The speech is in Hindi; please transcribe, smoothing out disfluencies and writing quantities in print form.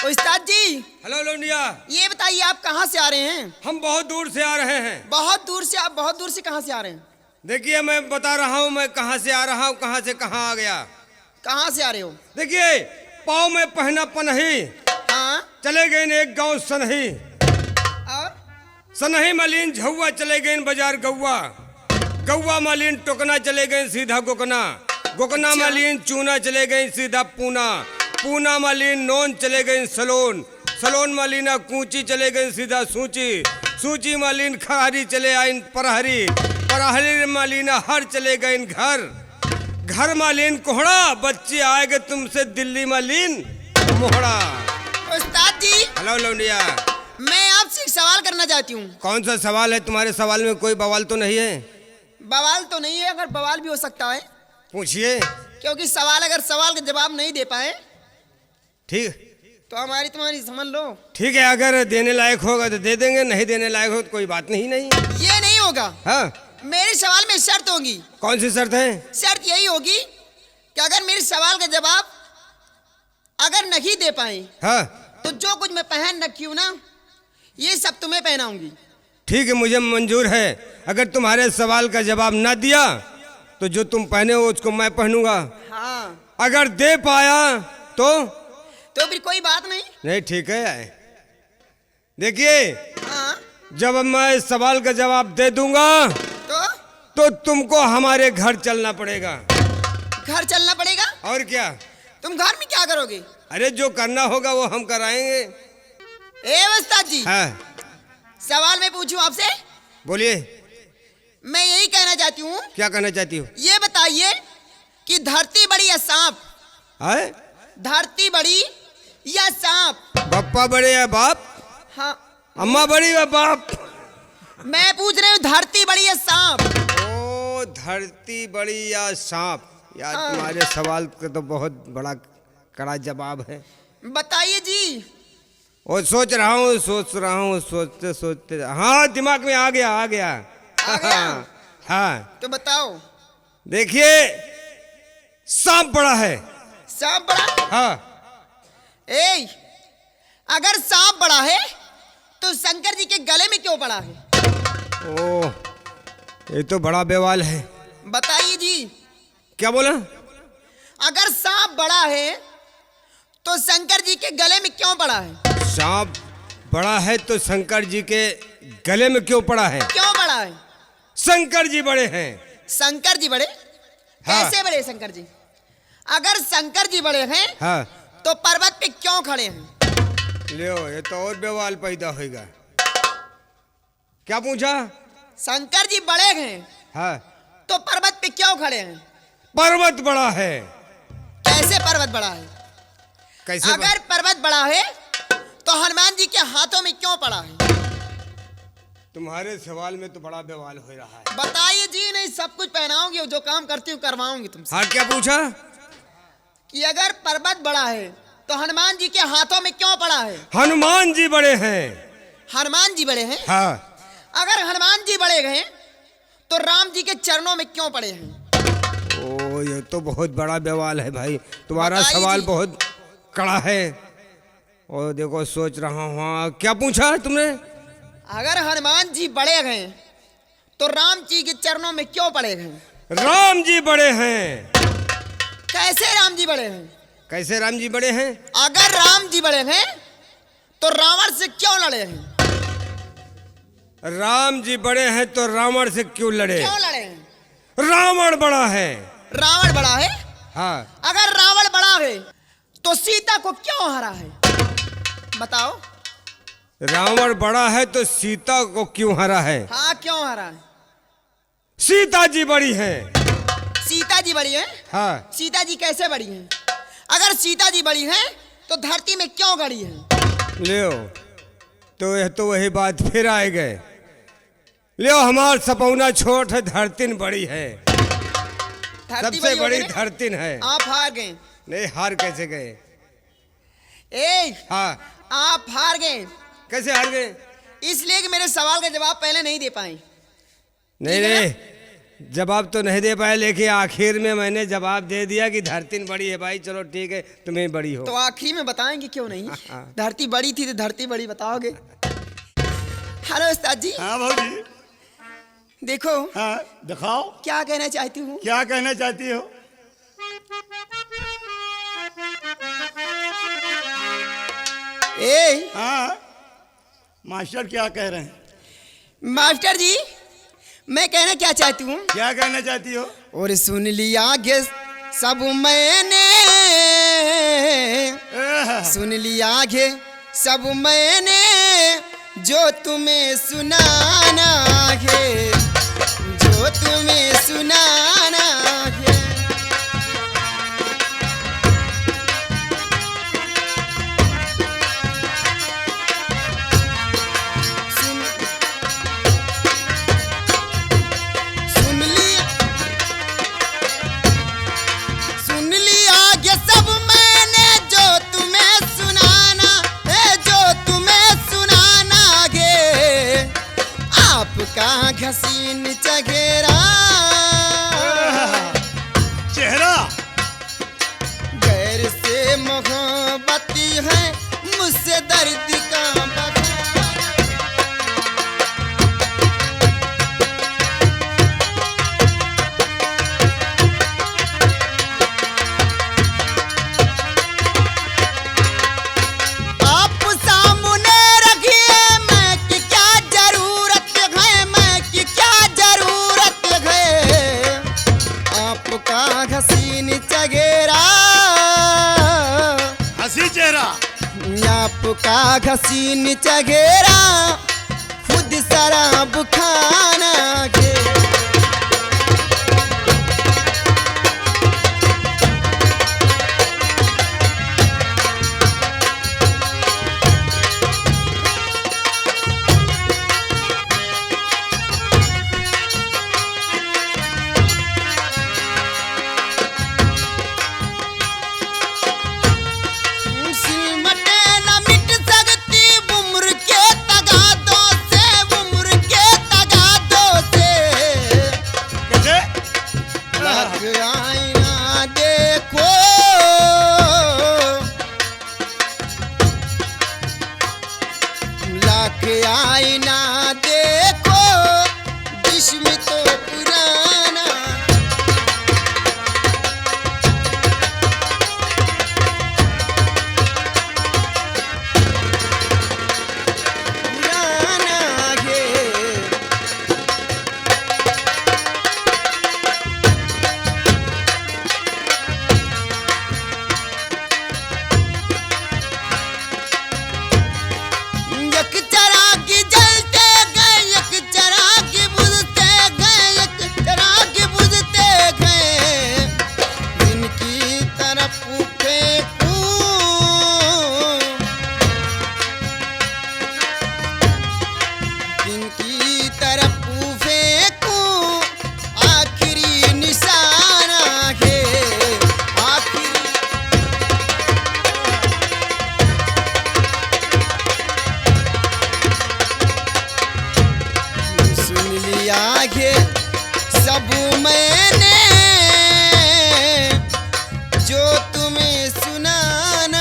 उस्ताद जी। हेलो लौंडिया। ये बताइए आप कहाँ से आ रहे हैं? हम बहुत दूर से आ रहे हैं। बहुत दूर से? आप बहुत दूर से कहाँ से आ रहे हैं? देखिए मैं बता रहा हूँ मैं कहाँ से आ रहा हूँ, कहाँ से कहाँ आ गया। कहाँ से आ रहे हो? देखिए पाँव में पहना पनही, हाँ। चले गए एक गांव सनही, और सनही मलिन झौआ चले गए बाजार गौआ, गौआ मलिन टोकना चले गए सीधा गोकना, गोकना अच्छा। मलिन चूना चले गए सीधा पूना, पूना मलिन नोन चले गए सलोन, सलोन मलिना कूची चले गए सीधा सूची, सूची मलिन खहरी चले आइन परहरी, परहरी मलिना हर चले गए घर, घर मलिन कोहड़ा बच्चे आएगे तुमसे दिल्ली मलिन मोहड़ा। उस्ताद जी। हेलो लौंडिया। मैं आपसे एक सवाल करना चाहती हूँ। कौन सा सवाल है? तुम्हारे सवाल में कोई बवाल तो नहीं है? बवाल तो नहीं है, अगर बवाल भी हो सकता है। पूछिए। क्योंकि अगर सवाल का जवाब नहीं दे पाए ठीक तो हमारी तुम्हारी समझ लो। ठीक है, अगर देने लायक होगा तो दे देंगे, नहीं देने लायक हो तो कोई बात नहीं। ये नहीं होगा। हाँ। मेरे सवाल में शर्त होगी। कौन सी शर्त है? शर्त यही होगी कि अगर मेरे सवाल का जवाब अगर नहीं दे पाए हाँ तो जो कुछ मैं पहन रखी हूँ ना, ये सब तुम्हें पहनाऊंगी। ठीक है, मुझे मंजूर है। अगर तुम्हारे सवाल का जवाब ना दिया तो जो तुम पहने हो उसको मैं पहनूंगा। हाँ। अगर दे पाया तो फिर कोई बात नहीं। नहीं ठीक है। देखिए हाँ। जब मैं सवाल का जवाब दे दूंगा तो तुमको हमारे घर चलना पड़ेगा। घर चलना पड़ेगा? और क्या? तुम घर में क्या करोगे? अरे जो करना होगा वो हम कराएंगे। ए उस्ताद जी। हाँ सवाल मैं पूछूं आपसे? बोलिए। मैं यही कहना चाहती हूँ। क्या कहना चाहती हो? ये बताइए कि धरती बड़ी या सांप? है? धरती बड़ी या सांप? पप्पा बड़े या बाप? हाँ। अम्मा बड़ी या बाप? मैं पूछ रही हूँ धरती बड़ी या सांप? ओ धरती बड़ी या सांप? यार हाँ। तुम्हारे सवाल का तो बहुत बड़ा कड़ा जवाब है। बताइए जी। और सोच रहा हूँ सोचते सोचते हाँ दिमाग में आ गया। आ गया? हाँ तो बताओ। देखिए सांप बड़ा है। सांप बड़ा? हाँ। ए, अगर सांप बड़ा है तो शंकर जी के गले में क्यों पड़ा है? ओ ये तो बड़ा बेवाल है। बताइए जी। क्या बोला? अगर सांप बड़ा है तो शंकर जी के गले में क्यों पड़ा है? सांप बड़ा है तो शंकर जी के गले में क्यों पड़ा है? क्यों पड़ा है? शंकर जी बड़े हैं। शंकर जी बड़े? हाँ। कैसे बड़े शंकर जी? अगर शंकर जी बड़े हैं हाँ तो पर्वत पे क्यों खड़े हैं? लियो ये तो और बेवाल पैदा होगा। क्या पूछा? शंकर जी बड़े हैं हाँ तो पर्वत पे क्यों खड़े हैं? पर्वत बड़ा है। कैसे पर्वत बड़ा है? कैसे? अगर पर्वत बड़ा है तो हनुमान जी के हाथों में क्यों पड़ा है? तुम्हारे सवाल में तो बड़ा बेवाल हो रहा है। बताइए जी। नहीं, सब कुछ पहनाऊंगी और जो काम करती हूँ करवाऊंगी तुमसे। हाँ क्या पूछा? कि अगर पर्वत बड़ा है तो हनुमान जी के हाथों में क्यों पड़ा है? हनुमान जी बड़े हैं। हनुमान जी बड़े हैं? हाँ। अगर हनुमान जी बड़े हैं तो राम जी के चरणों में क्यों पड़े हैं? ओ ये तो बहुत बड़ा बेवाल है भाई। तुम्हारा बताइए सवाल जी। बहुत कड़ा है। और देखो सोच रहा हूँ। हाँ क्या पूछा तुमने? अगर हनुमान जी बड़े हैं तो राम जी के चरणों में क्यों पड़े हैं? राम जी बड़े हैं। कैसे राम जी बड़े हैं? कैसे राम जी बड़े हैं? अगर राम जी बड़े हैं तो रावण से क्यों लड़े हैं? राम जी बड़े हैं तो रावण से क्यों लड़े? क्यों लड़े हैं? रावण बड़ा है। रावण बड़ा है? हाँ। अगर रावण बड़ा है तो सीता को क्यों हरा है? बताओ। रावण बड़ा है तो सीता को क्यों हरा है? हाँ, क्यों हरा है? सीता जी बड़ी है। सीता जी बड़ी है? हाँ। सीता जी कैसे बड़ी हैं? अगर सीता जी बड़ी हैं तो धरती में क्यों गड़ी है? लियो तो यह तो वही बात फिर आए गए। लियो हमार सपौना छोट है, धरती बड़ी है। धरती सबसे बड़ी होगी ना? धरती है। आप हार गए। नहीं हार कैसे गए? हाँ आप हार गए। कैसे हार गए? इसलिए कि मेरे सवाल का जवाब पहले नहीं दे पाए। नहीं नहीं जवाब तो नहीं दे पाए, लेकिन आखिर में मैंने जवाब दे दिया कि धरती बड़ी है भाई। चलो ठीक है, तुम्हें बड़ी हो। तो आखिरी में बताएंगे क्यों नहीं? धरती बड़ी थी तो धरती बड़ी बताओगे। हेलो उस्ताद जी। हाँ भाजी। देखो। हाँ दिखाओ। क्या कहना चाहती हूँ? क्या कहना चाहती हो? हाँ मास्टर क्या कह रहे हैं? मास्टर जी मैं कहना क्या चाहती हूँ? क्या कहना चाहती हो? और सुन लिया गे सब मैंने, सुन लिया गे सब मैंने, जो तुम्हें सुनाना है, जो तुम्हें सुनाना है। घसीन चेहरा, चेहरा गैर से मोहब्बती है, मुझसे दर्द का बखरा। आप सामने रखिए मैं कि क्या जरूरत है, मैं कि क्या जरूरत है। आपका हसीन चेहरा, हंसी चेहरा, आपका हसीन चेहरा, खुद शराब खाना के। आईना देखो, लाख आईना देखो, जिस्म तो पुराना। पुराना है एक चराग जलते गए, एक चराग बुझते गए, एक चराग बुझते गए। जिनकी तरफ फेंकूं, जिनकी तरफ फेंकूं, आखिरी निशाना है, आखिरी। सुन लिया है सब मैंने,